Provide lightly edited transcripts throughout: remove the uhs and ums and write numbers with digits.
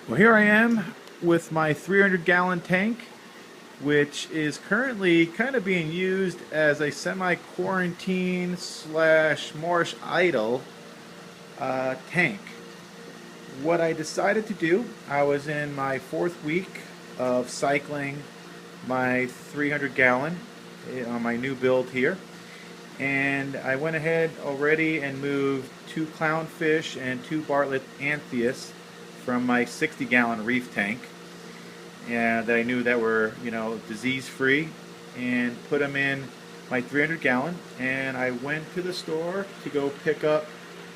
Well, here I am with my 300-gallon tank, which is currently kind of being used as a semi-quarantine slash Moorish Idol tank. What I decided to do, I was in my fourth week of cycling my 300-gallon on my new build here, and I went ahead already and moved two clownfish and two Bartlett anthias from my 60-gallon reef tank, and that I knew that were, disease free, and put them in my 300-gallon. And I went to the store to go pick up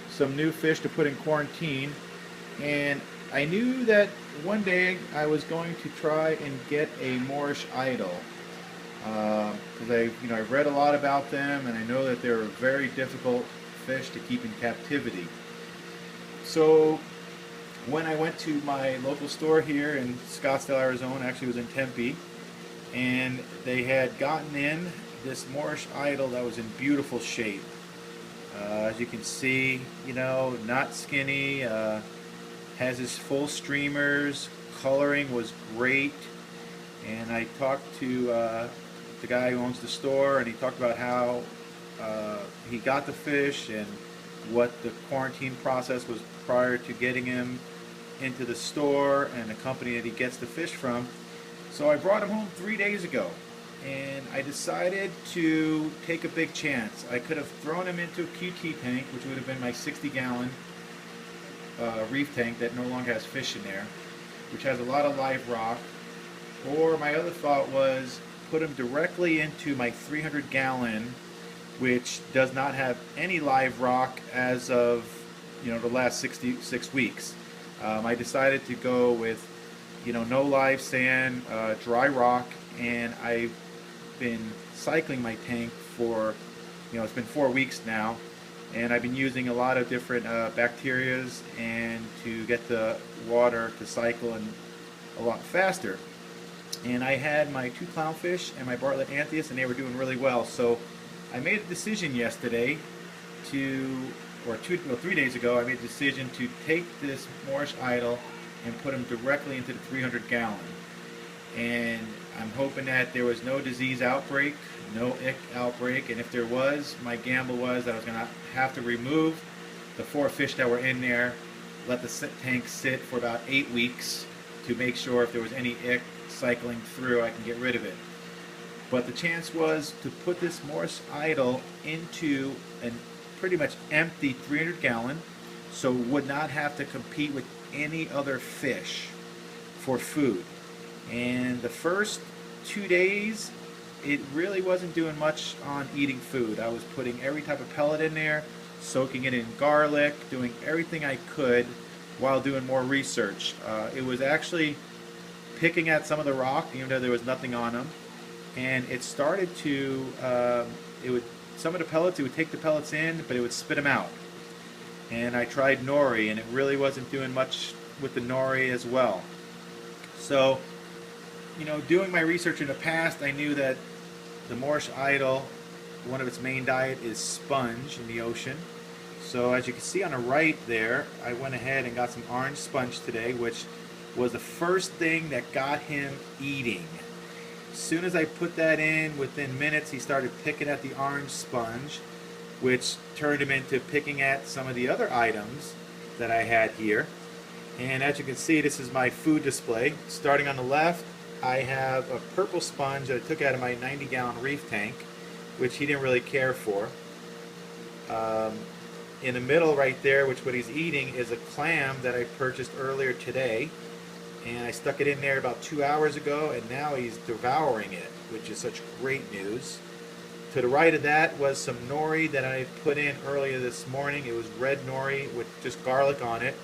some new fish to put in quarantine, and I knew that one day I was going to try and get a Moorish Idol, because I've read a lot about them, and I know that they're a very difficult fish to keep in captivity. So when I went to my local store here in Scottsdale, Arizona, actually it was in Tempe, and they had gotten in this Moorish Idol that was in beautiful shape. As you can see, not skinny, has his full streamers, coloring was great, and I talked to the guy who owns the store, and he talked about how he got the fish and what the quarantine process was prior to getting him into the store and the company that he gets the fish from. So I brought him home 3 days ago, and I decided to take a big chance. I could have thrown him into a QT tank, which would have been my 60-gallon reef tank that no longer has fish in there, which has a lot of live rock. Or my other thought was put him directly into my 300-gallon, which does not have any live rock as of the last 66 weeks. I decided to go with no live sand, dry rock, and I've been cycling my tank for it's been 4 weeks now, and I've been using a lot of different bacterias and to get the water to cycle and a lot faster. And I had my two clownfish and my Bartlett anthias, and they were doing really well. So I made a decision yesterday 3 days ago, I made a decision to take this Moorish Idol and put him directly into the 300-gallon. And I'm hoping that there was no disease outbreak, no ick outbreak, and if there was, my gamble was that I was going to have to remove the 4 fish that were in there, let the tank sit for about 8 weeks to make sure if there was any ick cycling through, I can get rid of it. But the chance was to put this Moorish Idol into an pretty much empty 300-gallon, so would not have to compete with any other fish for food. And the first 2 days, it really wasn't doing much on eating food. I was putting every type of pellet in there, soaking it in garlic, doing everything I could while doing more research. It was actually picking at some of the rock, even though there was nothing on them, and it started to, some of the pellets, it would take the pellets in, but it would spit them out. And I tried nori, and it really wasn't doing much with the nori as well. So, doing my research in the past, I knew that the Moorish Idol, one of its main diet is sponge in the ocean. So as you can see on the right there, I went ahead and got some orange sponge today, which was the first thing that got him eating. As soon as I put that in, within minutes he started picking at the orange sponge, which turned him into picking at some of the other items that I had here. And as you can see, this is my food display. Starting on the left, I have a purple sponge that I took out of my 90-gallon reef tank, which he didn't really care for. In the middle right there, which what he's eating, is a clam that I purchased earlier today. And I stuck it in there about 2 hours ago, and now he's devouring it, which is such great news. To the right of that was some nori that I put in earlier this morning. It was red nori with just garlic on it,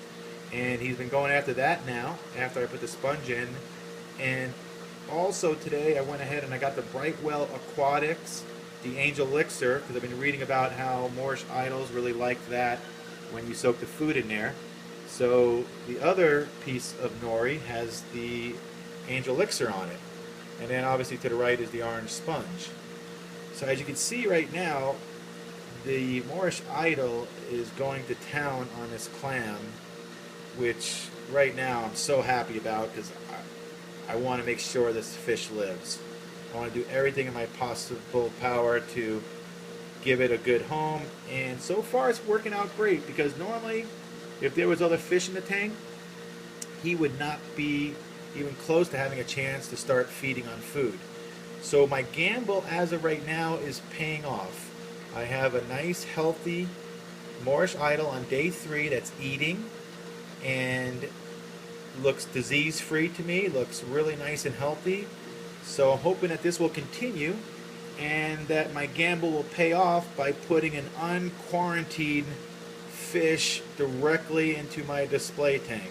and he's been going after that now after I put the sponge in. And also today I went ahead and I got the Brightwell Aquatics, the Angel Elixir, because I've been reading about how Moorish Idols really like that when you soak the food in there. So the other piece of nori has the Angel Elixir on it. And then obviously to the right is the orange sponge. So as you can see right now, the Moorish Idol is going to town on this clam, which right now I'm so happy about, because I want to make sure this fish lives. I want to do everything in my possible power to give it a good home, and so far it's working out great, because normally if there was other fish in the tank, he would not be even close to having a chance to start feeding on food. So my gamble as of right now is paying off. I have a nice healthy Moorish Idol on day 3 that's eating and looks disease free to me, looks really nice and healthy. So I'm hoping that this will continue and that my gamble will pay off by putting an unquarantined fish directly into my display tank.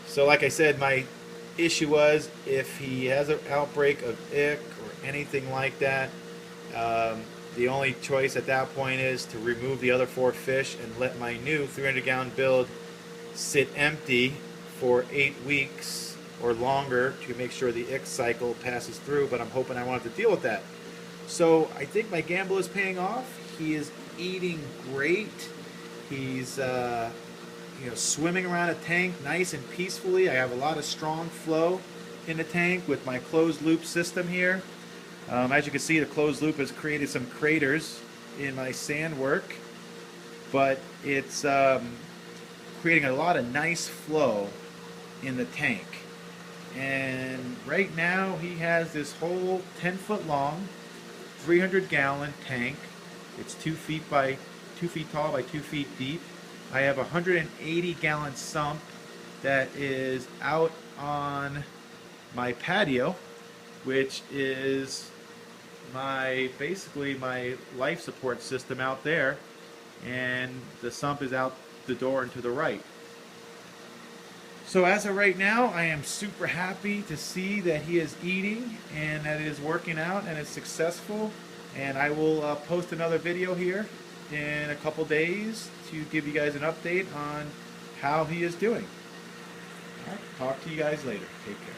So like I said, my issue was if he has an outbreak of ick or anything like that, the only choice at that point is to remove the other 4 fish and let my new 300-gallon build sit empty for 8 weeks or longer to make sure the ick cycle passes through, but I'm hoping I won't have to deal with that. So I think my gamble is paying off. He is eating great. He's swimming around a tank nice and peacefully. I have a lot of strong flow in the tank with my closed loop system here. As you can see, the closed loop has created some craters in my sand work, but it's creating a lot of nice flow in the tank. And right now he has this whole 10-foot long 300-gallon tank. It's 2 feet tall by 2 feet deep. I have a 180-gallon sump that is out on my patio, which is basically my life support system out there, and the sump is out the door and to the right. So as of right now, I am super happy to see that he is eating and that it is working out and it's successful. And I will post another video here in a couple days to give you guys an update on how he is doing. All right, talk to you guys later. Take care.